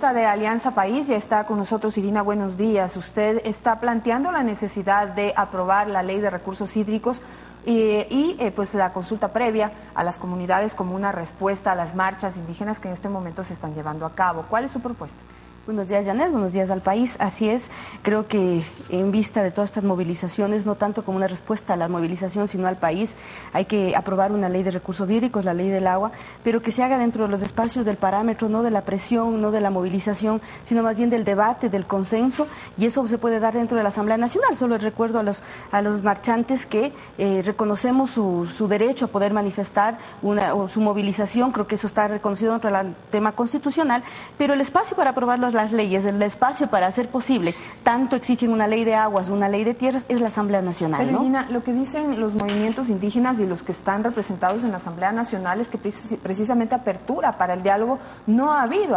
asambleísta de Alianza País, ya está con nosotros. Irina, buenos días. Usted está planteando la necesidad de aprobar la ley de recursos hídricos pues la consulta previa a las comunidades como una respuesta a las marchas indígenas que en este momento se están llevando a cabo. ¿Cuál es su propuesta? Buenos días, Janet, buenos días al país. Así es, creo que en vista de todas estas movilizaciones, no tanto como una respuesta a la movilización, sino al país, hay que aprobar una ley de recursos hídricos, la ley del agua, pero que se haga dentro de los espacios del parámetro, no de la presión, no de la movilización, sino más bien del debate, del consenso, y eso se puede dar dentro de la Asamblea Nacional. Solo recuerdo a los marchantes que reconocemos su derecho a poder manifestar su movilización, creo que eso está reconocido dentro del tema constitucional, pero el espacio para aprobar las leyes, el espacio para hacer posible, tanto exigen una ley de aguas, una ley de tierras, es la Asamblea Nacional. Pero, ¿no? Irina, lo que dicen los movimientos indígenas y los que están representados en la Asamblea Nacional es que precisamente apertura para el diálogo no ha habido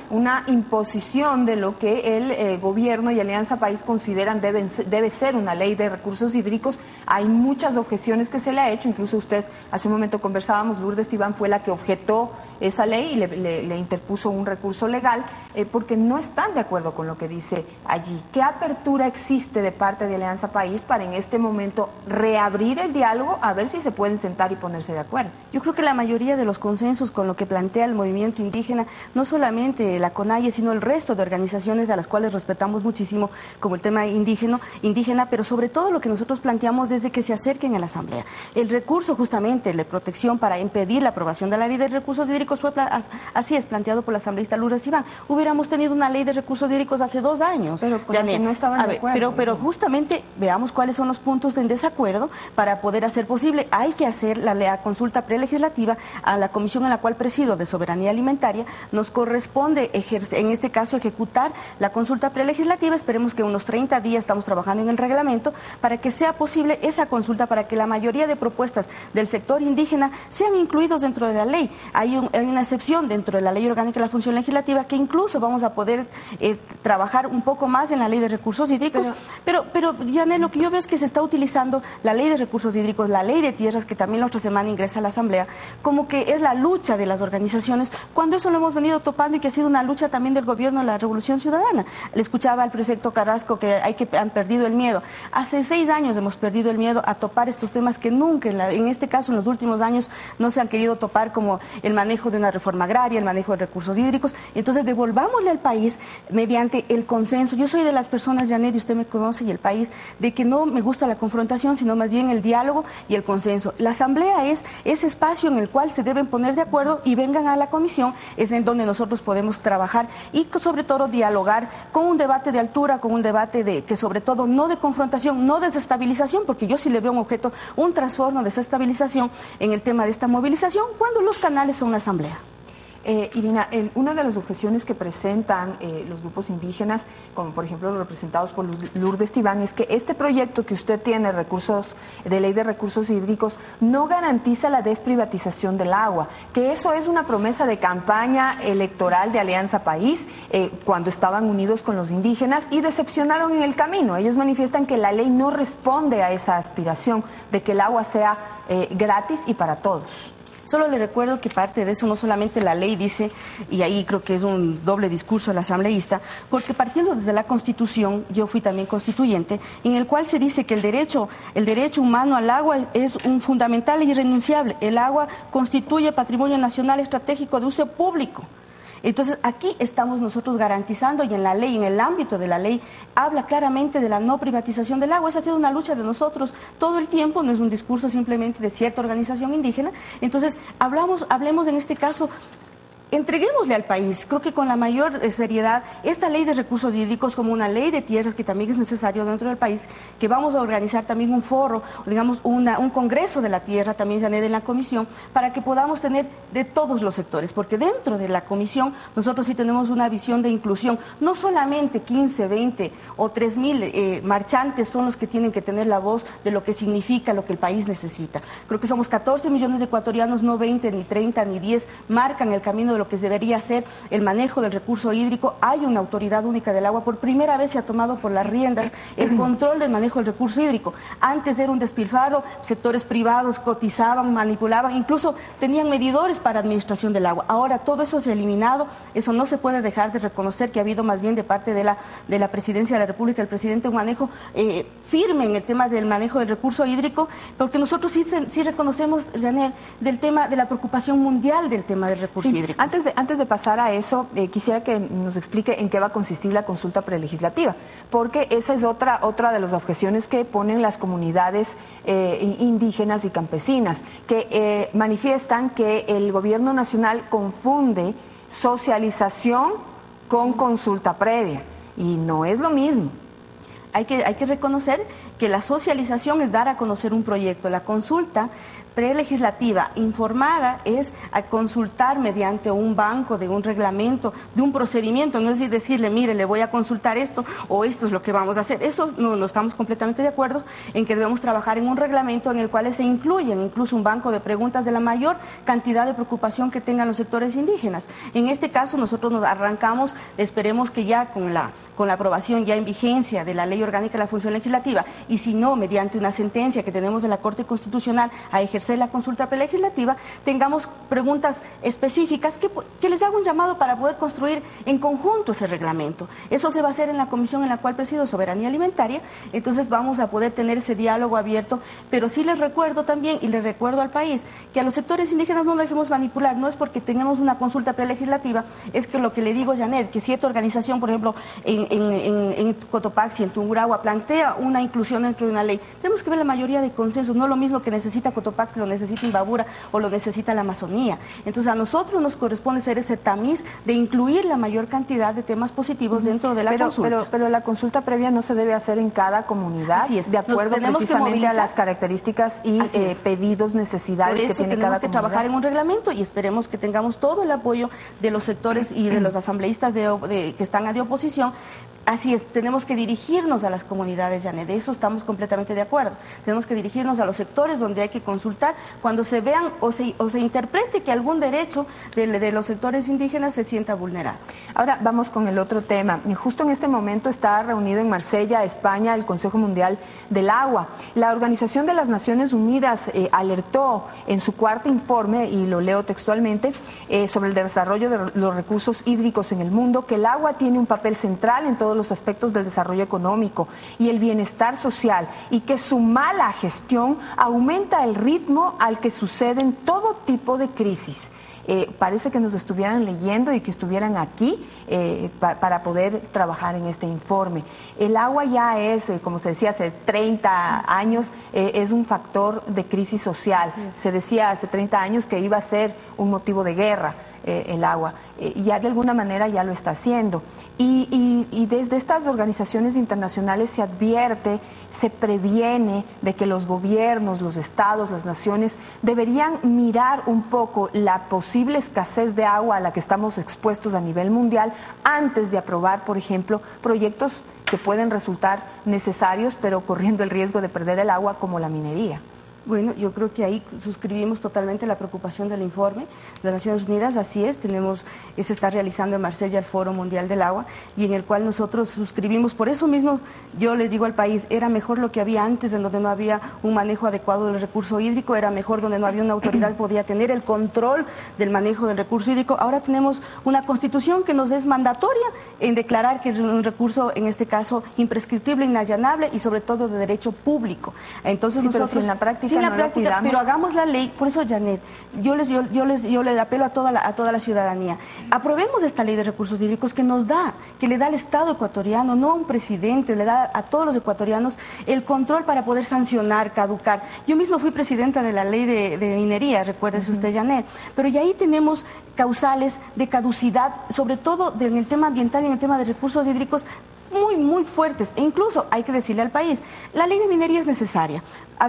una imposición de lo que el gobierno y Alianza País consideran debe ser una ley de recursos hídricos. Hay muchas objeciones que se le ha hecho, incluso usted, hace un momento conversábamos, Lourdes Tibán fue la que objetó esa ley y le interpuso un recurso legal porque no están de acuerdo con lo que dice allí. ¿Qué apertura existe de parte de Alianza País para en este momento reabrir el diálogo a ver si se pueden sentar y ponerse de acuerdo? Yo creo que la mayoría de los consensos con lo que plantea el movimiento indígena, no solamente la CONAIE, sino el resto de organizaciones a las cuales respetamos muchísimo, como el tema indígena, pero sobre todo lo que nosotros planteamos desde que se acerquen a la Asamblea. El recurso justamente de protección para impedir la aprobación de la ley de recursos hídricos fue así es planteado por la asambleísta Lourdes Tibán. Hubiéramos tenido una ley de recursos hídricos hace 2 años. Pero que no estaban de acuerdo. Pero justamente veamos cuáles son los puntos de desacuerdo para poder hacer posible. Hay que hacer la consulta prelegislativa a la comisión en la cual presido de soberanía alimentaria. Nos corresponde en este caso ejecutar la consulta prelegislativa. Esperemos que unos 30 días estamos trabajando en el reglamento para que sea posible esa consulta, para que la mayoría de propuestas del sector indígena sean incluidos dentro de la ley. Hay una excepción dentro de la Ley Orgánica de la Función Legislativa que incluso vamos a poder trabajar un poco más en la Ley de Recursos Hídricos, pero Janet, lo que yo veo es que se está utilizando la Ley de Recursos Hídricos, la Ley de Tierras, que también la otra semana ingresa a la Asamblea, como que es la lucha de las organizaciones, cuando eso lo hemos venido topando y que ha sido una lucha también del gobierno de la Revolución Ciudadana. Le escuchaba al prefecto Carrasco que han perdido el miedo. Hace 6 años hemos perdido el miedo a topar estos temas que nunca, en este caso en los últimos años, no se han querido topar, como el manejo de una reforma agraria, el manejo de recursos hídricos. Entonces devolvámosle al país mediante el consenso. Yo soy de las personas, Janet, y usted me conoce, y el país, de que no me gusta la confrontación, sino más bien el diálogo y el consenso. La Asamblea es ese espacio en el cual se deben poner de acuerdo y vengan a la comisión, es en donde nosotros podemos trabajar y sobre todo dialogar con un debate de altura, con un debate que sobre todo no de confrontación, no de desestabilización, porque yo sí le veo un objeto, un trastorno de desestabilización en el tema de esta movilización, cuando los canales son la Asamblea. Irina, una de las objeciones que presentan los grupos indígenas, como por ejemplo los representados por Lourdes Tibán, es que este proyecto que usted tiene, de ley de recursos hídricos, no garantiza la desprivatización del agua, que eso es una promesa de campaña electoral de Alianza País cuando estaban unidos con los indígenas y decepcionaron en el camino. Ellos manifiestan que la ley no responde a esa aspiración de que el agua sea gratis y para todos. Solo le recuerdo que parte de eso no solamente la ley dice, y ahí creo que es un doble discurso del asambleísta, porque partiendo desde la Constitución, yo fui también constituyente, en el cual se dice que el derecho humano al agua es un fundamental e irrenunciable. El agua constituye patrimonio nacional estratégico de uso público. Entonces, aquí estamos nosotros garantizando, y en la ley, en el ámbito de la ley, habla claramente de la no privatización del agua. Esa ha sido una lucha de nosotros todo el tiempo, no es un discurso simplemente de cierta organización indígena. Entonces, hablemos en este caso. Entreguémosle al país, creo que con la mayor seriedad, esta ley de recursos hídricos como una ley de tierras que también es necesario dentro del país, que vamos a organizar también un foro, digamos un congreso de la tierra, también Janet, en la comisión, para que podamos tener de todos los sectores, porque dentro de la comisión nosotros sí tenemos una visión de inclusión, no solamente 15, 20 o 3.000 marchantes son los que tienen que tener la voz de lo que significa lo que el país necesita. Creo que somos 14 millones de ecuatorianos, no 20, ni 30, ni 10, marcan el camino de lo lo que debería ser el manejo del recurso hídrico. Hay una autoridad única del agua, por primera vez se ha tomado por las riendas el control del manejo del recurso hídrico. Antes era un despilfarro, sectores privados cotizaban, manipulaban, incluso tenían medidores para administración del agua. Ahora todo eso se ha eliminado, eso no se puede dejar de reconocer que ha habido más bien de parte de la Presidencia de la República, el presidente, un manejo firme en el tema del manejo del recurso hídrico, porque nosotros sí reconocemos, Janet, del tema de la preocupación mundial del tema del recurso hídrico. Antes de pasar a eso, quisiera que nos explique en qué va a consistir la consulta prelegislativa, porque esa es otra de las objeciones que ponen las comunidades indígenas y campesinas, que manifiestan que el gobierno nacional confunde socialización con consulta previa, y no es lo mismo. Hay que reconocer que la socialización es dar a conocer un proyecto. La consulta prelegislativa informada es a consultar mediante un banco, de un reglamento, de un procedimiento. No es decirle, mire, le voy a consultar esto o esto es lo que vamos a hacer. Eso no estamos completamente de acuerdo en que debemos trabajar en un reglamento en el cual se incluyen incluso un banco de preguntas de la mayor cantidad de preocupación que tengan los sectores indígenas. En este caso nosotros nos arrancamos, esperemos que ya con la aprobación ya en vigencia de la Ley Orgánica de la Función Legislativa, y si no, mediante una sentencia que tenemos de la Corte Constitucional a ejercer la consulta prelegislativa, tengamos preguntas específicas que les haga un llamado para poder construir en conjunto ese reglamento. Eso se va a hacer en la comisión en la cual presido, Soberanía Alimentaria. Entonces vamos a poder tener ese diálogo abierto, pero sí les recuerdo también, y les recuerdo al país, que a los sectores indígenas no nos dejemos manipular. No es porque tengamos una consulta prelegislativa, es que lo que le digo, Janet, que cierta organización, por ejemplo, en Cotopaxi, en Tungurahua, plantea una inclusión dentro de una ley. Tenemos que ver la mayoría de consensos, no lo mismo que necesita Cotopaxi, lo necesita Imbabura o lo necesita la Amazonía. Entonces a nosotros nos corresponde ser ese tamiz de incluir la mayor cantidad de temas positivos dentro de la consulta. Pero la consulta previa no se debe hacer en cada comunidad, así es, de acuerdo precisamente a las características y pedidos, necesidades que tiene cada comunidad. Tenemos que trabajar en un reglamento y esperemos que tengamos todo el apoyo de los sectores y de los asambleístas que están de oposición. Así es, tenemos que dirigirnos a las comunidades, Janet, de eso estamos completamente de acuerdo. Tenemos que dirigirnos a los sectores donde hay que consultar cuando se vean o se interprete que algún derecho de los sectores indígenas se sienta vulnerado. Ahora vamos con el otro tema. Justo en este momento está reunido en Marsella, España, el Consejo Mundial del Agua. La Organización de las Naciones Unidas alertó en su cuarto informe, y lo leo textualmente, sobre el desarrollo de los recursos hídricos en el mundo, que el agua tiene un papel central en todos los aspectos del desarrollo económico y el bienestar social, y que su mala gestión aumenta el ritmo al que suceden todo tipo de crisis. Parece que nos estuvieran leyendo y que estuvieran aquí para poder trabajar en este informe. El agua ya es, como se decía hace 30 años, es un factor de crisis social. Se decía hace 30 años que iba a ser un motivo de guerra. El agua, ya de alguna manera ya lo está haciendo, y desde estas organizaciones internacionales se advierte, se previene de que los gobiernos, los estados, las naciones deberían mirar un poco la posible escasez de agua a la que estamos expuestos a nivel mundial antes de aprobar, por ejemplo, proyectos que pueden resultar necesarios pero corriendo el riesgo de perder el agua, como la minería. Bueno, yo creo que ahí suscribimos totalmente la preocupación del informe de las Naciones Unidas. Así es, se está realizando en Marsella el Foro Mundial del Agua, y en el cual nosotros suscribimos. Por eso mismo yo les digo al país, era mejor lo que había antes, en donde no había un manejo adecuado del recurso hídrico, era mejor donde no había una autoridad que podía tener el control del manejo del recurso hídrico. Ahora tenemos una constitución que nos es mandatoria en declarar que es un recurso, en este caso, imprescriptible, inallanable y sobre todo de derecho público. Entonces nosotros, pero si en la práctica en la práctica, pero hagamos la ley. Por eso, Janet, yo le apelo a toda la ciudadanía. Aprobemos esta ley de recursos hídricos que le da al Estado ecuatoriano, no a un presidente, le da a todos los ecuatorianos el control para poder sancionar, caducar. Yo mismo fui presidenta de la ley de minería, recuérdese usted, Janet, pero ya ahí tenemos causales de caducidad, sobre todo en el tema ambiental y en el tema de recursos hídricos, muy fuertes. E incluso hay que decirle al país, la ley de minería es necesaria,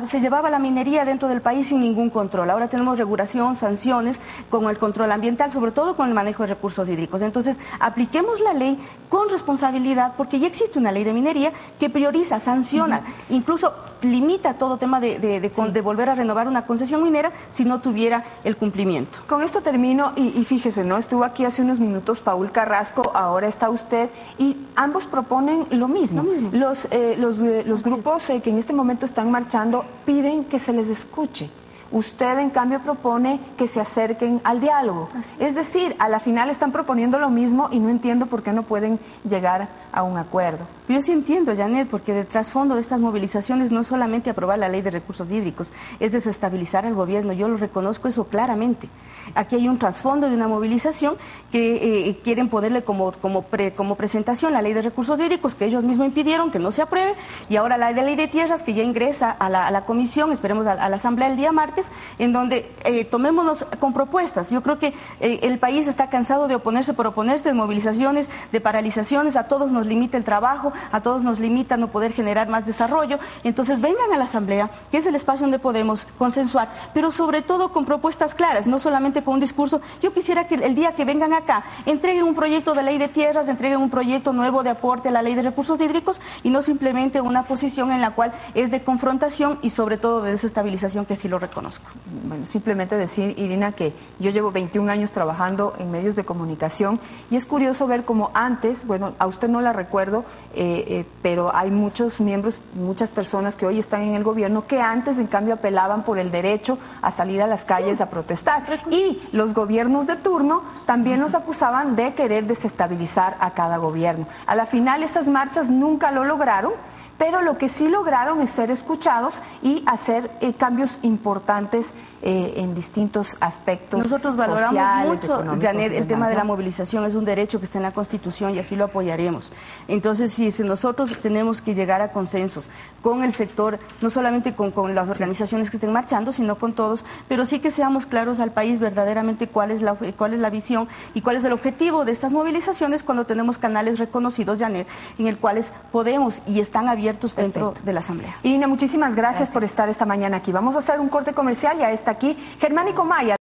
se llevaba la minería dentro del país sin ningún control. Ahora tenemos regulación, sanciones con el control ambiental, sobre todo con el manejo de recursos hídricos. Entonces, apliquemos la ley con responsabilidad, porque ya existe una ley de minería que prioriza, sanciona, incluso limita todo tema de volver a renovar una concesión minera si no tuviera el cumplimiento. Con esto termino y fíjese, ¿no? Estuvo aquí hace unos minutos Paul Carrasco, ahora está usted, y ambos proponen lo mismo. Los grupos que en este momento están marchando piden que se les escuche. Usted, en cambio, propone que se acerquen al diálogo. Es decir, a la final están proponiendo lo mismo y no entiendo por qué no pueden llegar a un acuerdo. Yo sí entiendo, Janet, porque de trasfondo de estas movilizaciones no es solamente aprobar la ley de recursos hídricos, es desestabilizar al gobierno. Yo lo reconozco eso claramente. Aquí hay un trasfondo de una movilización que quieren ponerle como presentación la ley de recursos hídricos, que ellos mismos impidieron que no se apruebe, y ahora la ley de tierras, que ya ingresa a la comisión, esperemos a la asamblea el día martes, en donde tomémonos con propuestas. Yo creo que el país está cansado de oponerse por oponerse, de movilizaciones, de paralizaciones. A todos nos limita el trabajo, a todos nos limita no poder generar más desarrollo. Entonces vengan a la asamblea, que es el espacio donde podemos consensuar, pero sobre todo con propuestas claras, no solamente con un discurso. Yo quisiera que el día que vengan acá entreguen un proyecto de ley de tierras, entreguen un proyecto nuevo de aporte a la ley de recursos hídricos, y no simplemente una posición en la cual es de confrontación y sobre todo de desestabilización, que sí lo reconozco. Bueno, simplemente decir, Irina, que yo llevo 21 años trabajando en medios de comunicación y es curioso ver cómo antes, bueno, a usted no la recuerdo, pero hay muchos miembros, muchas personas que hoy están en el gobierno que antes, en cambio, apelaban por el derecho a salir a las calles a protestar. Y los gobiernos de turno también los acusaban de querer desestabilizar a cada gobierno. A la final, esas marchas nunca lo lograron, pero lo que sí lograron es ser escuchados y hacer cambios importantes en distintos aspectos. Nosotros valoramos sociales, mucho, Janet, el tema de la movilización es un derecho que está en la Constitución y así lo apoyaremos. Entonces, si nosotros tenemos que llegar a consensos con el sector, no solamente con las organizaciones que estén marchando, sino con todos, pero sí que seamos claros al país verdaderamente cuál es la visión y cuál es el objetivo de estas movilizaciones, cuando tenemos canales reconocidos, Janet, en el cuales podemos y están abiertos dentro de la Asamblea. Irina, muchísimas gracias por estar esta mañana aquí. Vamos a hacer un corte comercial, ya está aquí Germánico Maya.